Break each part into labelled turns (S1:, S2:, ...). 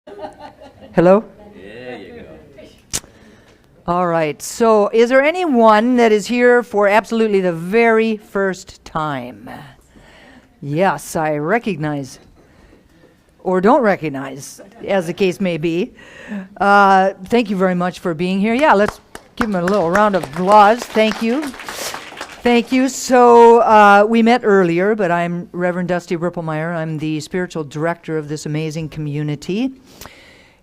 S1: Hello?
S2: There you go.
S1: All right. So, is there anyone that is here for absolutely the very first time? Yes, I recognize, or don't recognize, as the case may be. Thank you very much for being here. Yeah, let's give them a little round of applause. Thank you. Thank you. So, we met earlier, but I'm Reverend Dusty Ripplemeyer. I'm the spiritual director of this amazing community.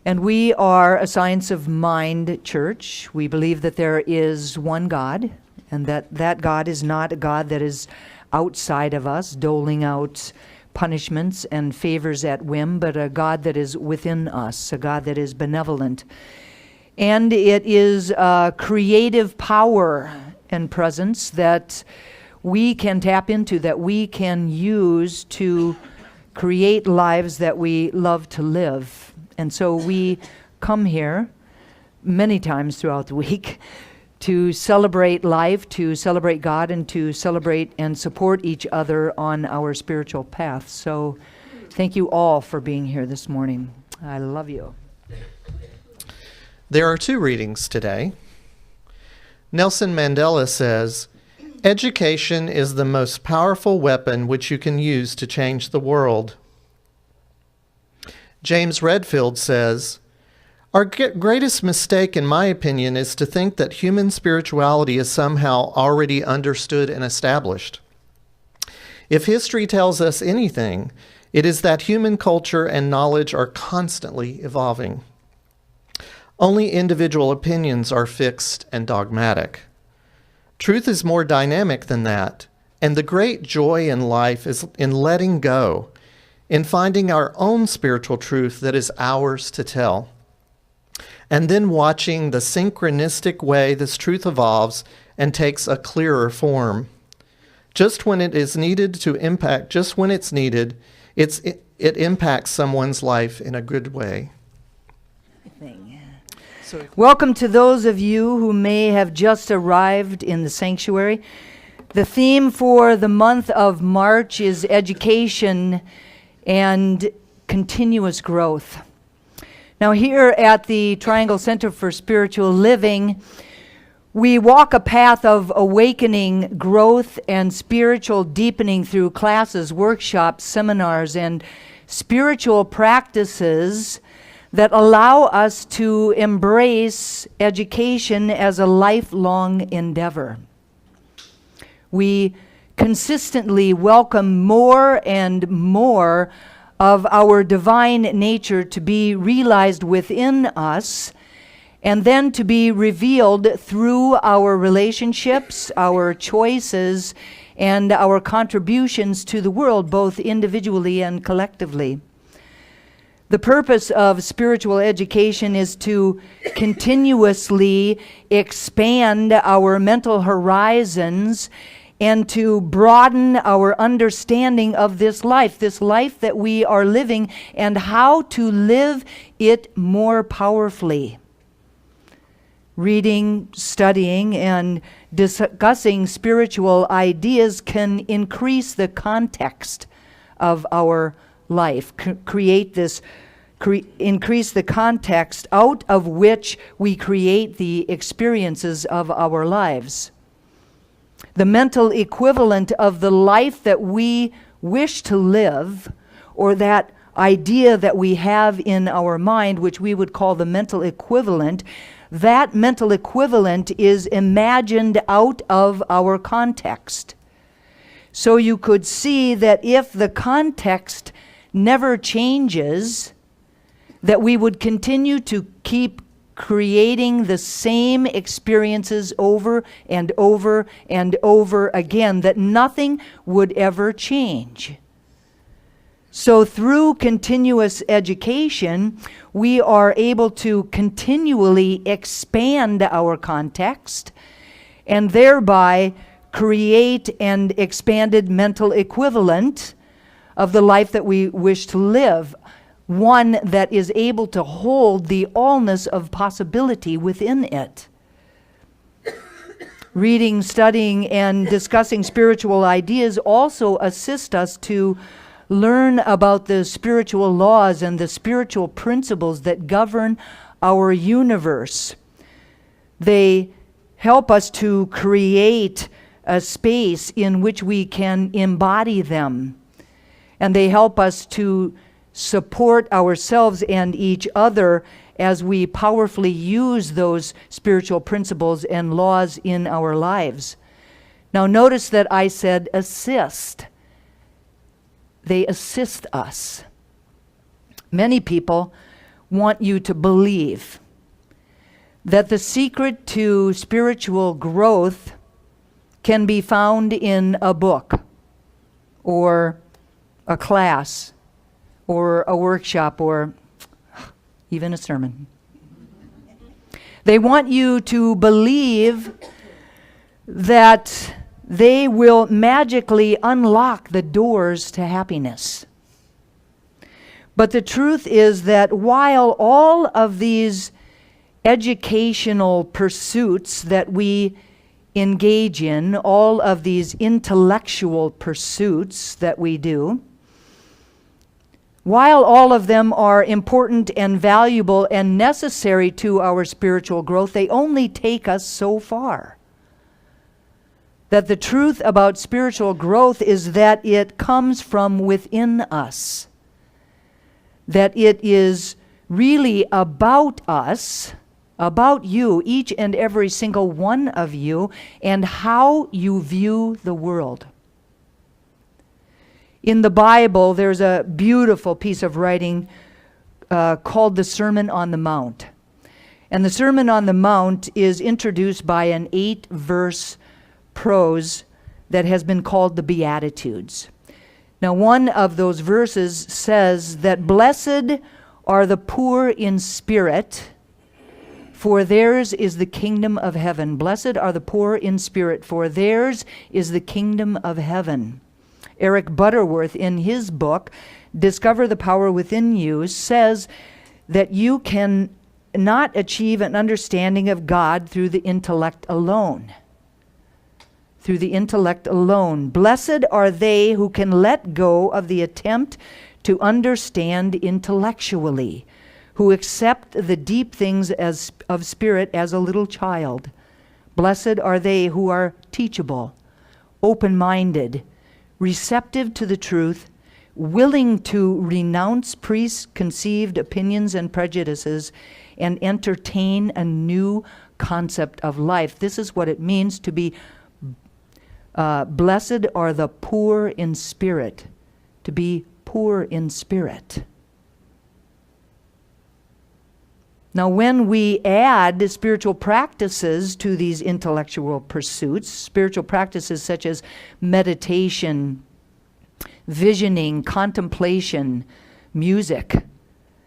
S1: And we are a Science of Mind church. We believe that there is one God, and that God is not a God that is outside of us, doling out punishments and favors at whim, but a God that is within us, a God that is benevolent. And it is a creative power and presence that we can tap into, that we can use to create lives that we love to live. And so we come here many times throughout the week to celebrate life, to celebrate God, and to celebrate and support each other on our spiritual path. So thank you all for being here this morning. I love you.
S3: There are two readings today. Nelson Mandela says, "Education is the most powerful weapon which you can use to change the world." James Redfield says, "Our greatest mistake, in my opinion, is to think that human spirituality is somehow already understood and established. If history tells us anything, it is that human culture and knowledge are constantly evolving. Only individual opinions are fixed and dogmatic. Truth is more dynamic than that, and the great joy in life is in letting go, in finding our own spiritual truth that is ours to tell, and then watching the synchronistic way this truth evolves and takes a clearer form. Just when it is needed to impact, just when it's needed, it impacts someone's life in a good way."
S1: Welcome to those of you who may have just arrived in the sanctuary. The theme for the month of March is education and continuous growth. Now, here at the Triangle Center for Spiritual Living, we walk a path of awakening, growth, and spiritual deepening through classes, workshops, seminars, and spiritual practices that allow us to embrace education as a lifelong endeavor. We consistently welcome more and more of our divine nature to be realized within us, and then to be revealed through our relationships, our choices, and our contributions to the world, both individually and collectively. The purpose of spiritual education is to continuously expand our mental horizons and to broaden our understanding of this life that we are living, and how to live it more powerfully. Reading, studying, and discussing spiritual ideas can increase the context of our life, increase the context out of which we create the experiences of our lives. The mental equivalent of the life that we wish to live, or that idea that we have in our mind, which we would call the mental equivalent, that mental equivalent is imagined out of our context. So you could see that if the context never changes, that we would continue to keep creating the same experiences over and over and over again, that nothing would ever change. So through continuous education, we are able to continually expand our context and thereby create an expanded mental equivalent of the life that we wish to live, one that is able to hold the allness of possibility within it. Reading, studying, and discussing spiritual ideas also assist us to learn about the spiritual laws and the spiritual principles that govern our universe. They help us to create a space in which we can embody them. And they help us to support ourselves and each other as we powerfully use those spiritual principles and laws in our lives. Now notice that I said assist. They assist us. Many people want you to believe that the secret to spiritual growth can be found in a book or a class or a workshop or even a sermon. They want you to believe that they will magically unlock the doors to happiness. But the truth is that while all of these educational pursuits that we engage in, all of these intellectual pursuits that we do, while all of them are important and valuable and necessary to our spiritual growth, they only take us so far. That the truth about spiritual growth is that it comes from within us. That it is really about us, about you, each and every single one of you, and how you view the world. In the Bible, there's a beautiful piece of writing called the Sermon on the Mount. And the Sermon on the Mount is introduced by an 8-verse prose that has been called the Beatitudes. Now, one of those verses says that blessed are the poor in spirit, for theirs is the kingdom of heaven. Blessed are the poor in spirit, for theirs is the kingdom of heaven. Eric Butterworth, in his book, Discover the Power Within You, says that you can not achieve an understanding of God through the intellect alone. Through the intellect alone. Blessed are they who can let go of the attempt to understand intellectually, who accept the deep things of spirit as a little child. Blessed are they who are teachable, open-minded, receptive to the truth, willing to renounce preconceived opinions and prejudices, and entertain a new concept of life. This is what it means to be blessed are the poor in spirit, to be poor in spirit. Now, when we add spiritual practices to these intellectual pursuits, spiritual practices such as meditation, visioning, contemplation, music,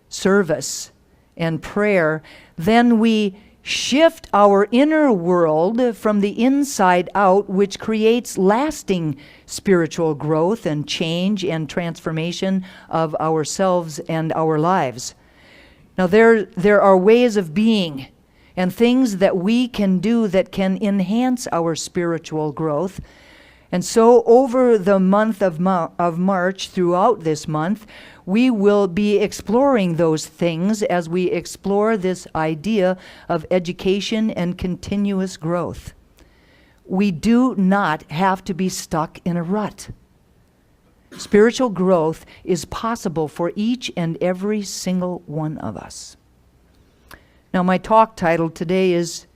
S1: service, and prayer, then we shift our inner world from the inside out, which creates lasting spiritual growth and change and transformation of ourselves and our lives. Now, there are ways of being and things that we can do that can enhance our spiritual growth. And so over the month of March, throughout this month, we will be exploring those things as we explore this idea of education and continuous growth. We do not have to be stuck in a rut. Spiritual growth is possible for each and every single one of us. Now, my talk title today is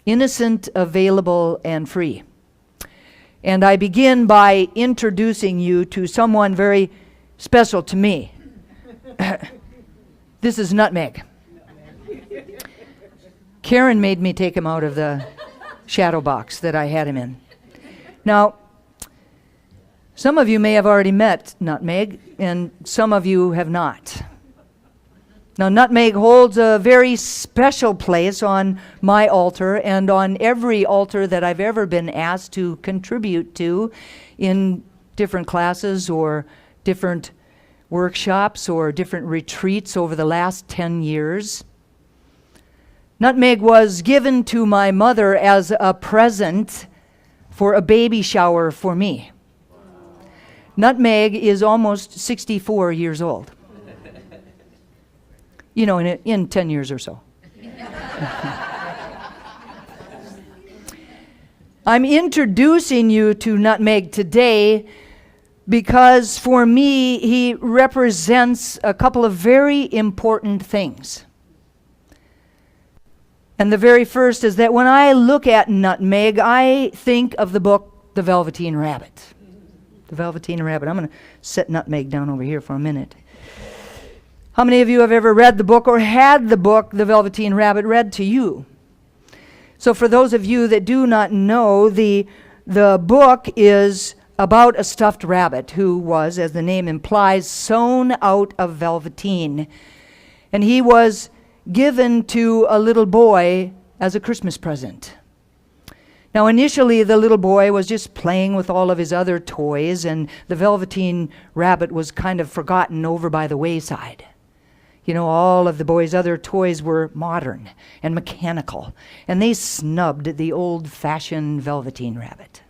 S1: Innocent, Available, and Free. And I begin by introducing you to someone very special to me. This is Nutmeg. Karen made me take him out of the shadow box that I had him in. Now, some of you may have already met Nutmeg, and some of you have not. Now, Nutmeg holds a very special place on my altar and on every altar that I've ever been asked to contribute to in different classes or different workshops or different retreats over the last 10 years. Nutmeg was given to my mother as a present for a baby shower for me. Nutmeg is almost 64 years old. You know, in 10 years or so. I'm introducing you to Nutmeg today because for me, he represents a couple of very important things. And the very first is that when I look at Nutmeg, I think of the book, The Velveteen Rabbit. The Velveteen Rabbit. I'm going to set Nutmeg down over here for a minute. How many of you have ever read the book or had the book, The Velveteen Rabbit, read to you? So for those of you that do not know, the book is about a stuffed rabbit who was, as the name implies, sewn out of velveteen. And he was given to a little boy as a Christmas present. Now initially the little boy was just playing with all of his other toys, and the Velveteen Rabbit was kind of forgotten over by the wayside. You know, all of the boy's other toys were modern and mechanical, and they snubbed the old-fashioned Velveteen Rabbit.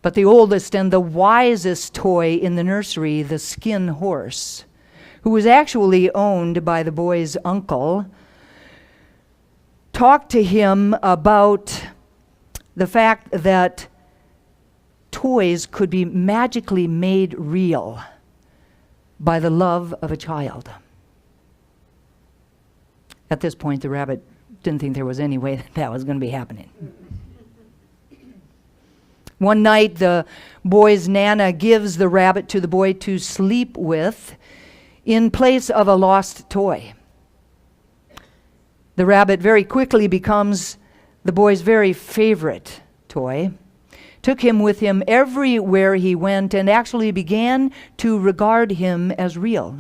S1: But the oldest and the wisest toy in the nursery, the Skin Horse, who was actually owned by the boy's uncle, talked to him about the fact that toys could be magically made real by the love of a child. At this point, the rabbit didn't think there was any way that was going to be happening. One night, the boy's nana gives the rabbit to the boy to sleep with in place of a lost toy. The rabbit very quickly becomes the boy's very favorite toy, took him with him everywhere he went, and actually began to regard him as real.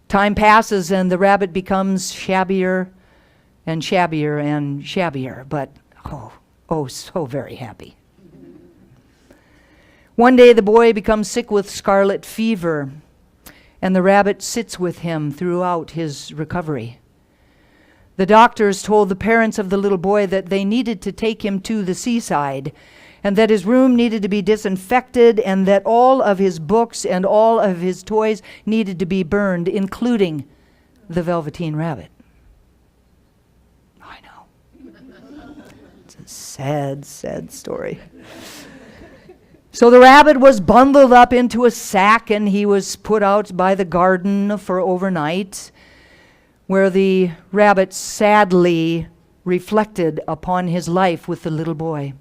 S1: Time passes and the rabbit becomes shabbier and shabbier and shabbier, but so very happy. One day the boy becomes sick with scarlet fever, and the rabbit sits with him throughout his recovery. The doctors told the parents of the little boy that they needed to take him to the seaside, and that his room needed to be disinfected, and that all of his books and all of his toys needed to be burned, including the Velveteen Rabbit. I know. It's a sad, sad story. So the rabbit was bundled up into a sack, and he was put out by the garden for overnight, where the rabbit sadly reflected upon his life with the little boy.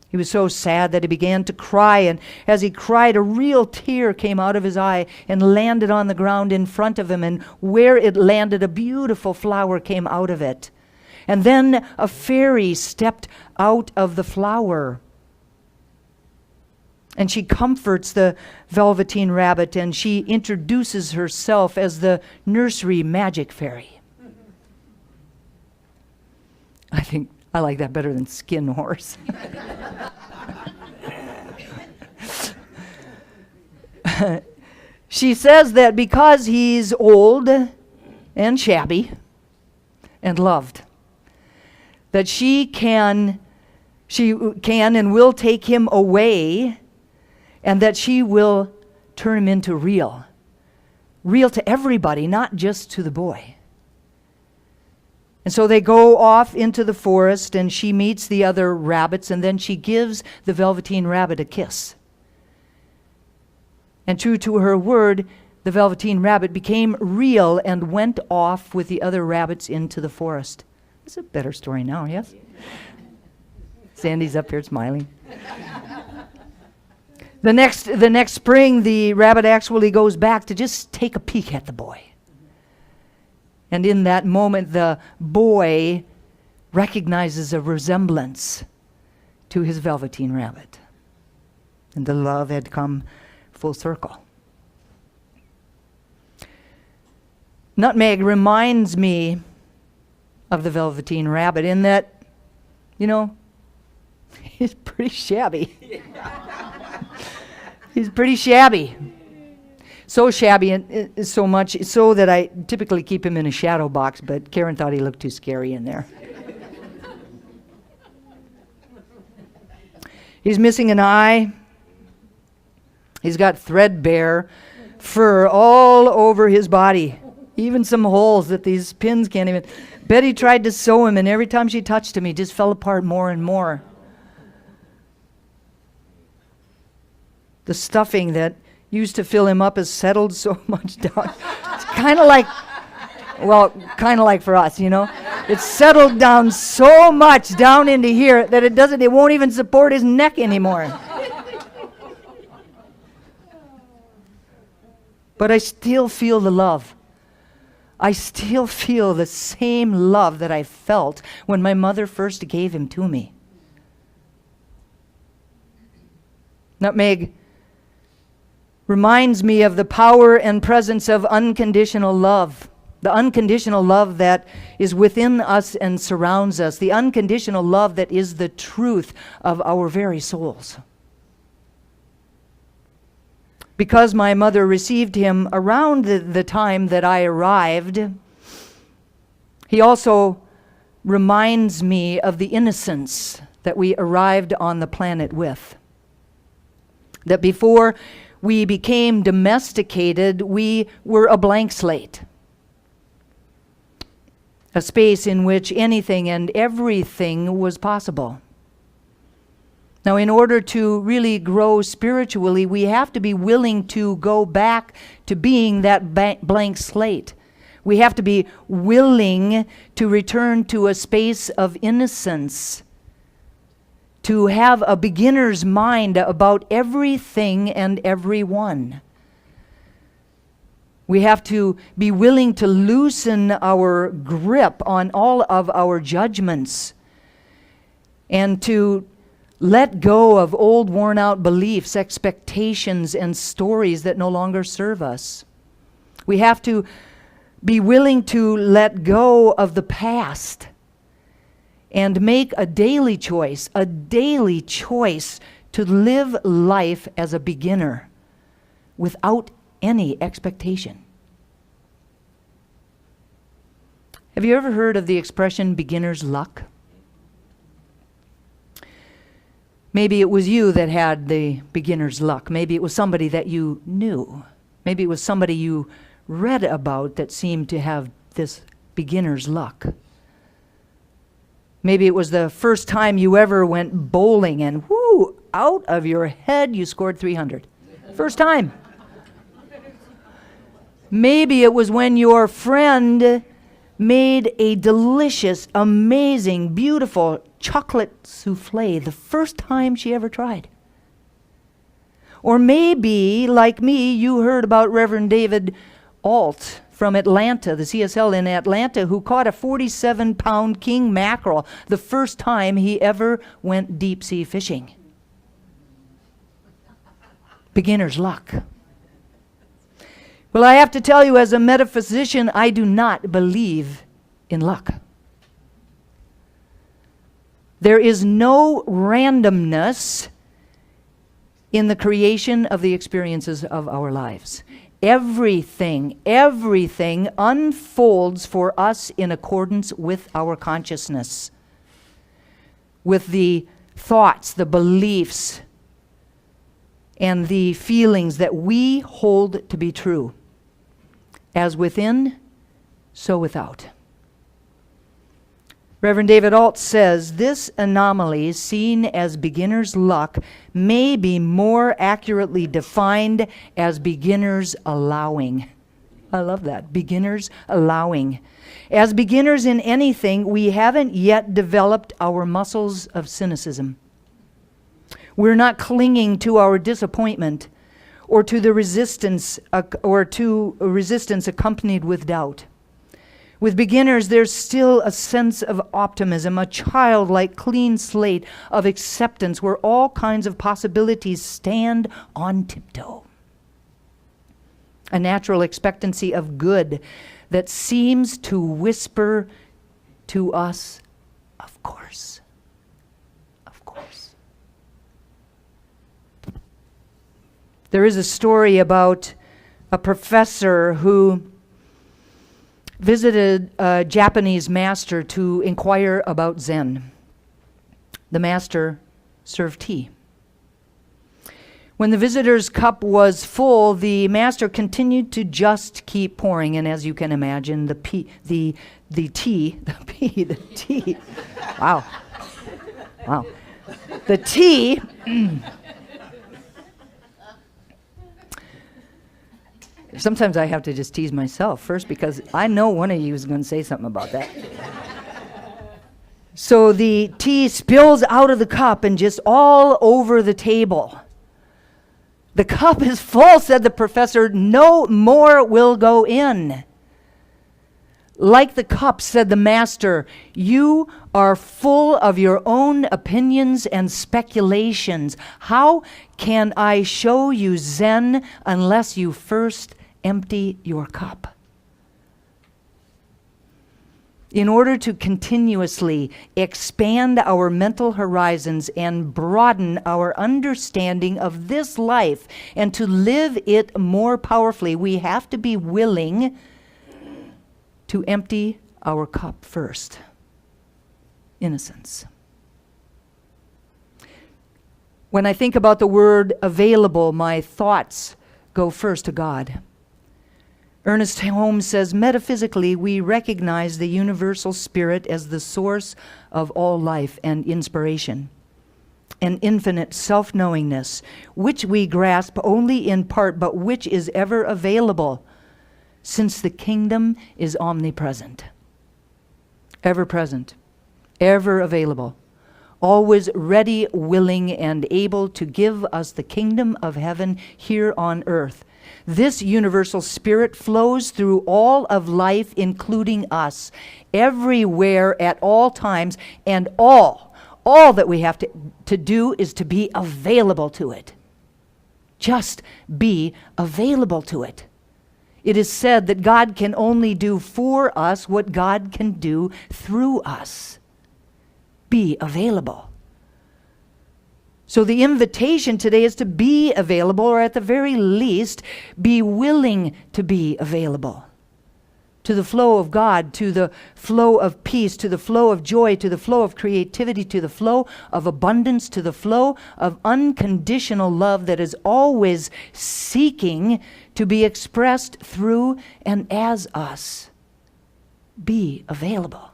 S1: He was so sad that he began to cry, and as he cried, a real tear came out of his eye and landed on the ground in front of him, and where it landed, a beautiful flower came out of it. And then a fairy stepped out of the flower. And she comforts the Velveteen Rabbit, and she introduces herself as the nursery magic fairy. I think I like that better than Skin Horse. She says that because he's old and shabby and loved, that she can and will take him away, and that she will turn him into real to everybody, not just to the boy. And so they go off into the forest, and she meets the other rabbits, and then she gives the Velveteen Rabbit a kiss. And true to her word, the Velveteen Rabbit became real and went off with the other rabbits into the forest. It's a better story now, yes? Sandy's up here smiling. The next spring, the rabbit actually goes back to just take a peek at the boy. And in that moment, the boy recognizes a resemblance to his Velveteen Rabbit. And the love had come full circle. Nutmeg reminds me of the Velveteen Rabbit in that, he's pretty shabby. He's pretty shabby. So shabby, and so much so that I typically keep him in a shadow box, but Karen thought he looked too scary in there. He's missing an eye. He's got threadbare fur all over his body, even some holes that these pins can't even. Betty tried to sew him, and every time she touched him, he just fell apart more and more. The stuffing that used to fill him up has settled so much down. It's kind of like for us, you know. It's settled down so much down into here that it won't even support his neck anymore. But I still feel the love. I still feel the same love that I felt when my mother first gave him to me. Nutmeg reminds me of the power and presence of unconditional love. The unconditional love that is within us and surrounds us. The unconditional love that is the truth of our very souls. Because my mother received him around the time that I arrived, he also reminds me of the innocence that we arrived on the planet with. That before we became domesticated, we were a blank slate. A space in which anything and everything was possible. Now, in order to really grow spiritually, we have to be willing to go back to being that blank slate. We have to be willing to return to a space of innocence, to have a beginner's mind about everything and everyone. We have to be willing to loosen our grip on all of our judgments and to let go of old worn-out beliefs, expectations, and stories that no longer serve us. We have to be willing to let go of the past and make a daily choice to live life as a beginner without any expectation. Have you ever heard of the expression beginner's luck? Maybe it was you that had the beginner's luck. Maybe it was somebody that you knew. Maybe it was somebody you read about that seemed to have this beginner's luck. Maybe it was the first time you ever went bowling and whoo, out of your head you scored 300. First time. Maybe it was when your friend made a delicious, amazing, beautiful chocolate souffle the first time she ever tried. Or maybe, like me, you heard about Reverend David Alt from Atlanta, the CSL in Atlanta, who caught a 47-pound king mackerel the first time he ever went deep-sea fishing. Beginner's luck. Well, I have to tell you, as a metaphysician, I do not believe in luck. There is no randomness in the creation of the experiences of our lives. Everything unfolds for us in accordance with our consciousness, with the thoughts, the beliefs, and the feelings that we hold to be true. As within, so without. Reverend David Alt says, this anomaly, seen as beginner's luck, may be more accurately defined as beginner's allowing. I love that. Beginner's allowing. As beginners in anything, we haven't yet developed our muscles of cynicism. We're not clinging to our disappointment or to the resistance accompanied with doubt. With beginners, there's still a sense of optimism, a childlike clean slate of acceptance where all kinds of possibilities stand on tiptoe. A natural expectancy of good that seems to whisper to us, of course, of course. There is a story about a professor who visited a Japanese master to inquire about Zen. The master served tea. When the visitor's cup was full, the master continued to just keep pouring. And as you can imagine, the tea, wow. The tea, sometimes I have to just tease myself first because I know one of you is going to say something about that. So the tea spills out of the cup and just all over the table. The cup is full, said the professor. No more will go in. Like the cup, said the master, you are full of your own opinions and speculations. How can I show you Zen unless you first empty your cup? In order to continuously expand our mental horizons and broaden our understanding of this life and to live it more powerfully, we have to be willing to empty our cup first. Innocence. When I think about the word available, my thoughts go first to God. Ernest Holmes says, metaphysically, we recognize the universal spirit as the source of all life and inspiration, an infinite self-knowingness, which we grasp only in part, but which is ever available, since the kingdom is omnipresent, ever present, ever available, always ready, willing, and able to give us the kingdom of heaven here on earth. This universal spirit flows through all of life, including us, everywhere, at all times, and all that we have to do is to be available to it. Just be available to it. It is said that God can only do for us what God can do through us. Be available. So the invitation today is to be available, or at the very least, be willing to be available to the flow of God, to the flow of peace, to the flow of joy, to the flow of creativity, to the flow of abundance, to the flow of unconditional love that is always seeking to be expressed through and as us. Be available.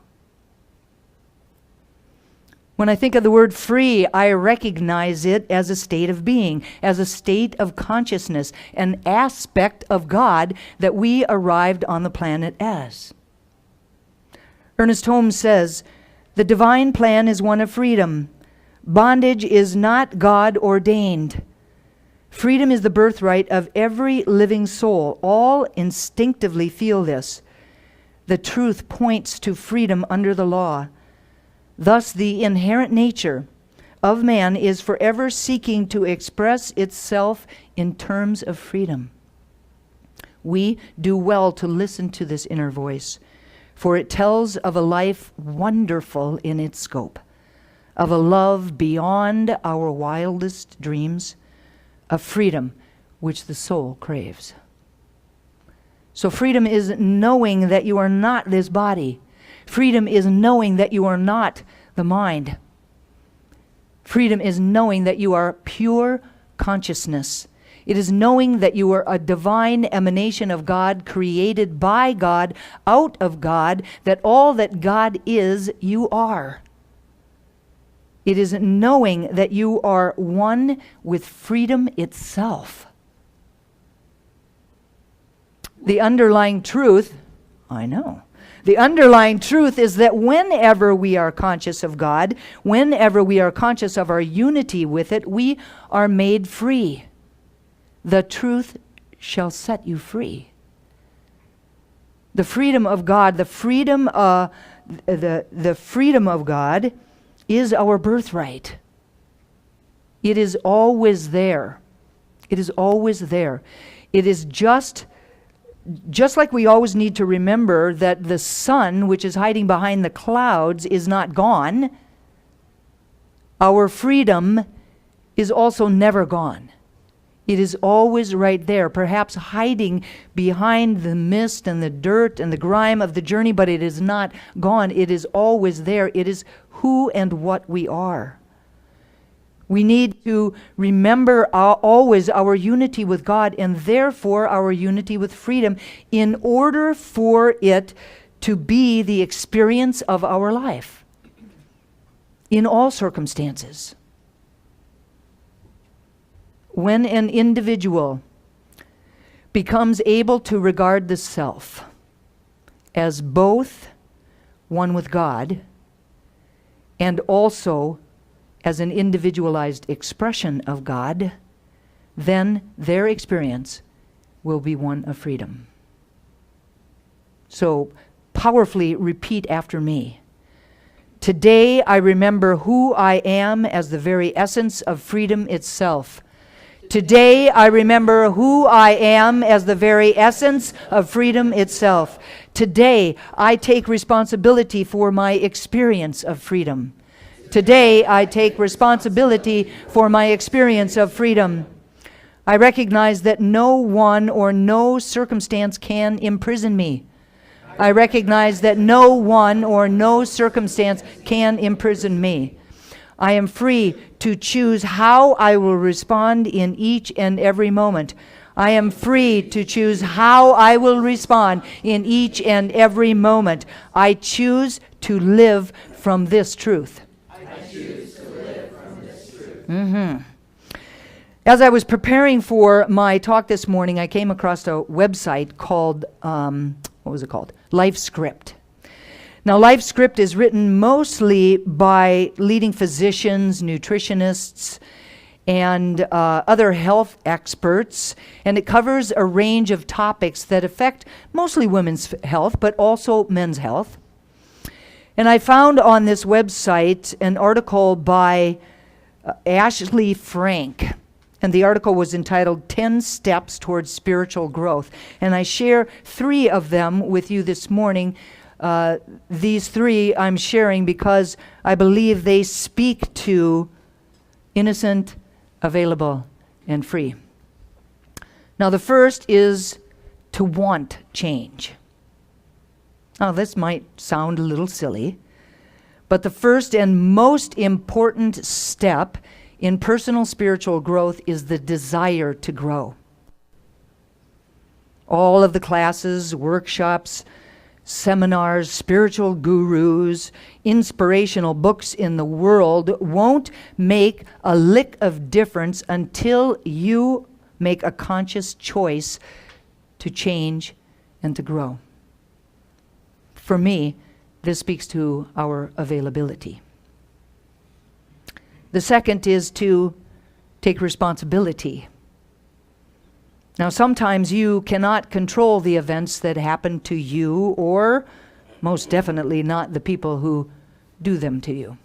S1: When I think of the word free, I recognize it as a state of being, as a state of consciousness, an aspect of God that we arrived on the planet as. Ernest Holmes says, the divine plan is one of freedom. Bondage is not God ordained. Freedom is the birthright of every living soul. All instinctively feel this. The truth points to freedom under the law. Thus, the inherent nature of man is forever seeking to express itself in terms of freedom. We do well to listen to this inner voice, for it tells of a life wonderful in its scope, of a love beyond our wildest dreams, of freedom which the soul craves. So freedom is knowing that you are not this body. Freedom is knowing that you are not the mind. Freedom is knowing that you are pure consciousness. It is knowing that you are a divine emanation of God, created by God, out of God, that all that God is, you are. It is knowing that you are one with freedom itself. The underlying truth, the underlying truth is that whenever we are conscious of God, whenever we are conscious of our unity with it, we are made free. The truth shall set you free. The freedom of God, the freedom of God is our birthright. It is always there. It is always there. It is just like we always need to remember that the sun, which is hiding behind the clouds, is not gone. Our freedom is also never gone. It is always right there, perhaps hiding behind the mist and the dirt and the grime of the journey, but it is not gone. It is always there. It is who and what we are. We need to remember always our unity with God and therefore our unity with freedom in order for it to be the experience of our life in all circumstances. When an individual becomes able to regard the self as both one with God and also as an individualized expression of God, then their experience will be one of freedom. So powerfully repeat after me. Today I remember who I am as the very essence of freedom itself. Today I remember who I am as the very essence of freedom itself. Today I take responsibility for my experience of freedom. Today I take responsibility for my experience of freedom. I recognize that no one or no circumstance can imprison me. I recognize that no one or no circumstance can imprison me. I am free to choose how I will respond in each and every moment. I am free to choose how I will respond in each and every moment. I choose to live from this truth. As I was preparing for my talk this morning, I came across a website called, what was it called? LifeScript. Now, LifeScript is written mostly by leading physicians, nutritionists, and other health experts, and it covers a range of topics that affect mostly women's health, but also men's health. And I found on this website an article by Ashley Frank, and the article was entitled 10 Steps Towards Spiritual Growth. And I share 3 of them with you this morning. These 3 I'm sharing because I believe they speak to innocent, available, and free. Now, the first is to want change. Now, this might sound a little silly, but the first and most important step in personal spiritual growth is the desire to grow. All of the classes, workshops, seminars, spiritual gurus, inspirational books in the world won't make a lick of difference until you make a conscious choice to change and to grow. For me, this speaks to our availability. The second is to take responsibility. Now, sometimes you cannot control the events that happen to you, or most definitely not the people who do them to you.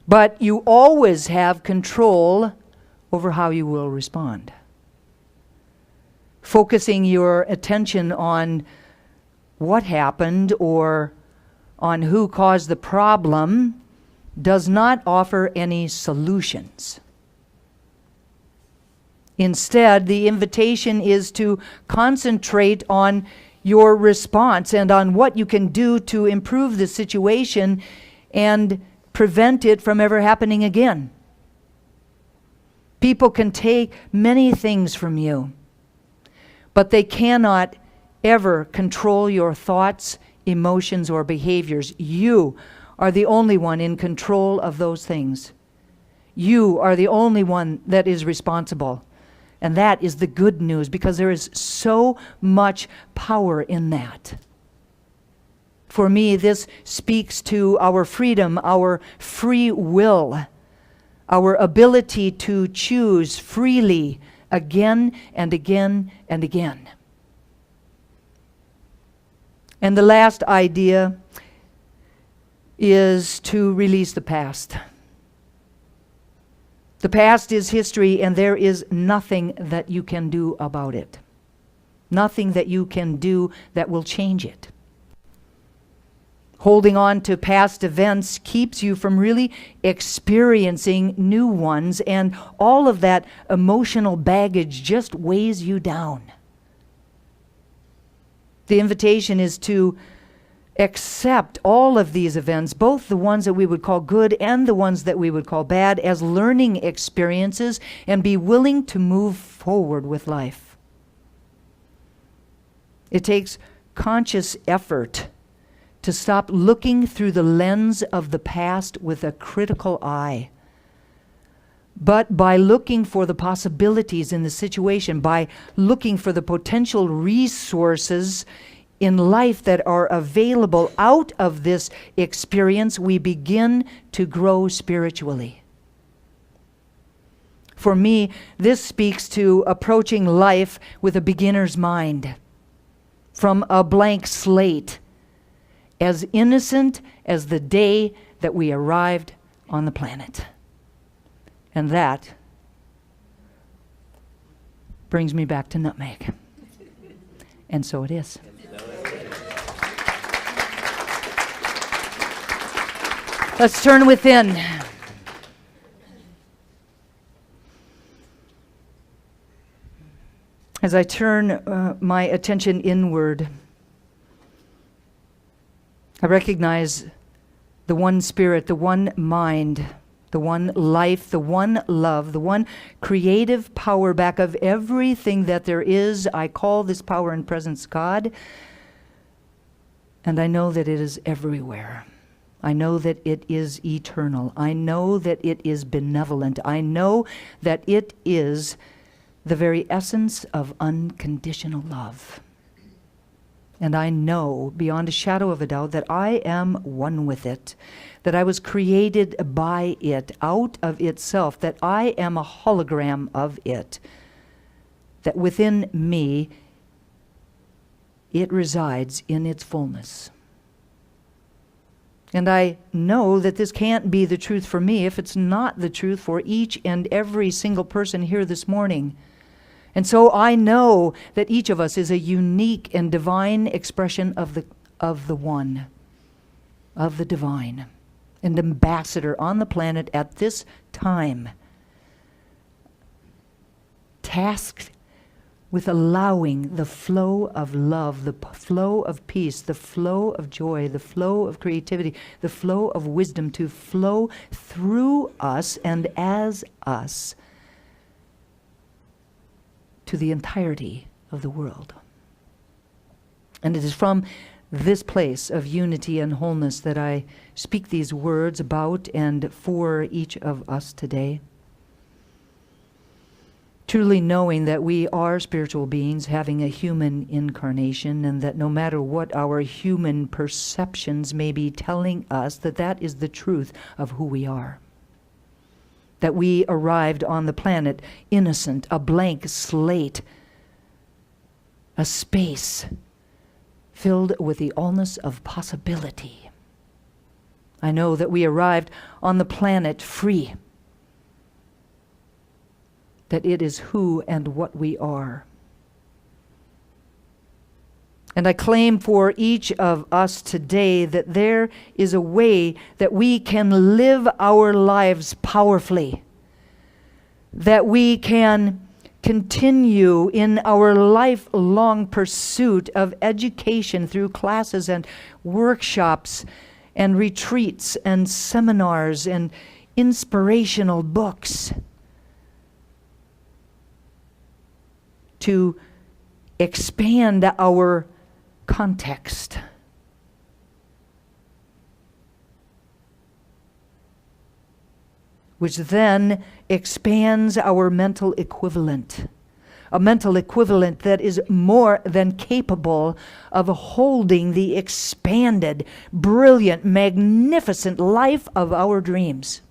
S1: But you always have control over how you will respond. Focusing your attention on what happened or on who caused the problem does not offer any solutions. Instead, the invitation is to concentrate on your response and on what you can do to improve the situation and prevent it from ever happening again. People can take many things from you, but they cannot ever control your thoughts, emotions, or behaviors. You are the only one in control of those things. You are the only one that is responsible. And that is the good news, because there is so much power in that. For me, this speaks to our freedom, our free will, our ability to choose freely again and again and again. And the last idea is to release the past. The past is history, and there is nothing that you can do about it. Nothing that you can do that will change it. Holding on to past events keeps you from really experiencing new ones, and all of that emotional baggage just weighs you down. The invitation is to accept all of these events, both the ones that we would call good and the ones that we would call bad, as learning experiences, and be willing to move forward with life. It takes conscious effort to stop looking through the lens of the past with a critical eye. But by looking for the possibilities in the situation, by looking for the potential resources in life that are available out of this experience, we begin to grow spiritually. For me, this speaks to approaching life with a beginner's mind, from a blank slate, as innocent as the day that we arrived on the planet. And that brings me back to nutmeg. And so it is. Let's turn within. As I turn my attention inward, I recognize the one spirit, the one mind, the one life, the one love, the one creative power back of everything that there is. I call this power and presence God, and I know that it is everywhere. I know that it is eternal. I know that it is benevolent. I know that it is the very essence of unconditional love. And I know beyond a shadow of a doubt that I am one with it, that I was created by it, out of itself, that I am a hologram of it, that within me it resides in its fullness. And I know that this can't be the truth for me if it's not the truth for each and every single person here this morning. And so I know that each of us is a unique and divine expression of the one, of the divine, an ambassador on the planet at this time, tasked with allowing the flow of love, the flow of peace, the flow of joy, the flow of creativity, the flow of wisdom to flow through us and as us to the entirety of the world. And it is from this place of unity and wholeness that I speak these words about and for each of us today. Truly knowing that we are spiritual beings having a human incarnation, and that no matter what our human perceptions may be telling us, that that is the truth of who we are. That we arrived on the planet innocent, a blank slate, a space filled with the allness of possibility. I know that we arrived on the planet free, that it is who and what we are. And I claim for each of us today that there is a way that we can live our lives powerfully, that we can continue in our lifelong pursuit of education through classes and workshops and retreats and seminars and inspirational books, to expand our context, which then expands our mental equivalent, a mental equivalent that is more than capable of holding the expanded, brilliant, magnificent life of our dreams.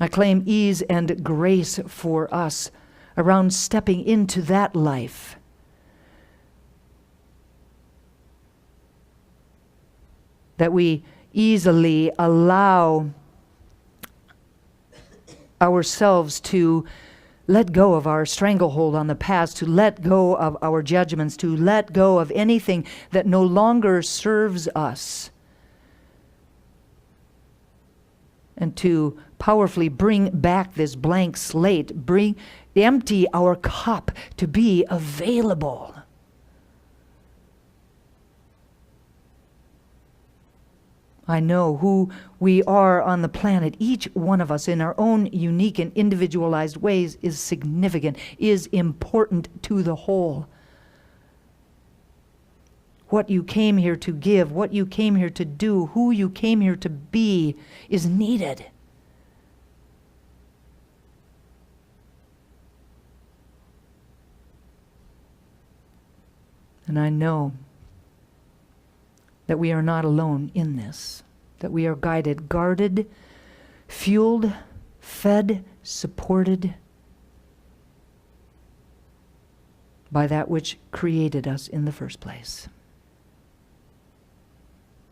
S1: I claim ease and grace for us around stepping into that life. That we easily allow ourselves to let go of our stranglehold on the past, to let go of our judgments, to let go of anything that no longer serves us, and to powerfully bring back this blank slate, empty our cup to be available I know who we are on the planet. Each one of us in our own unique and individualized ways is significant, is important to the whole. What you came here to give, what you came here to do, who you came here to be is needed. And I know that we are not alone in this, that we are guided, guarded, fueled, fed, supported by that which created us in the first place.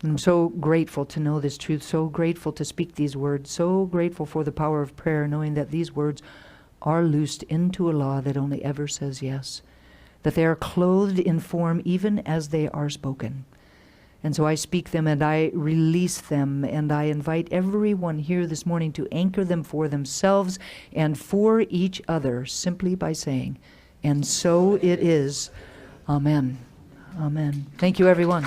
S1: I'm so grateful to know this truth, so grateful to speak these words, so grateful for the power of prayer, knowing that these words are loosed into a law that only ever says yes, that they are clothed in form even as they are spoken. And so I speak them and I release them, and I invite everyone here this morning to anchor them for themselves and for each other simply by saying, "And so it is." Amen. Amen. Thank you, everyone.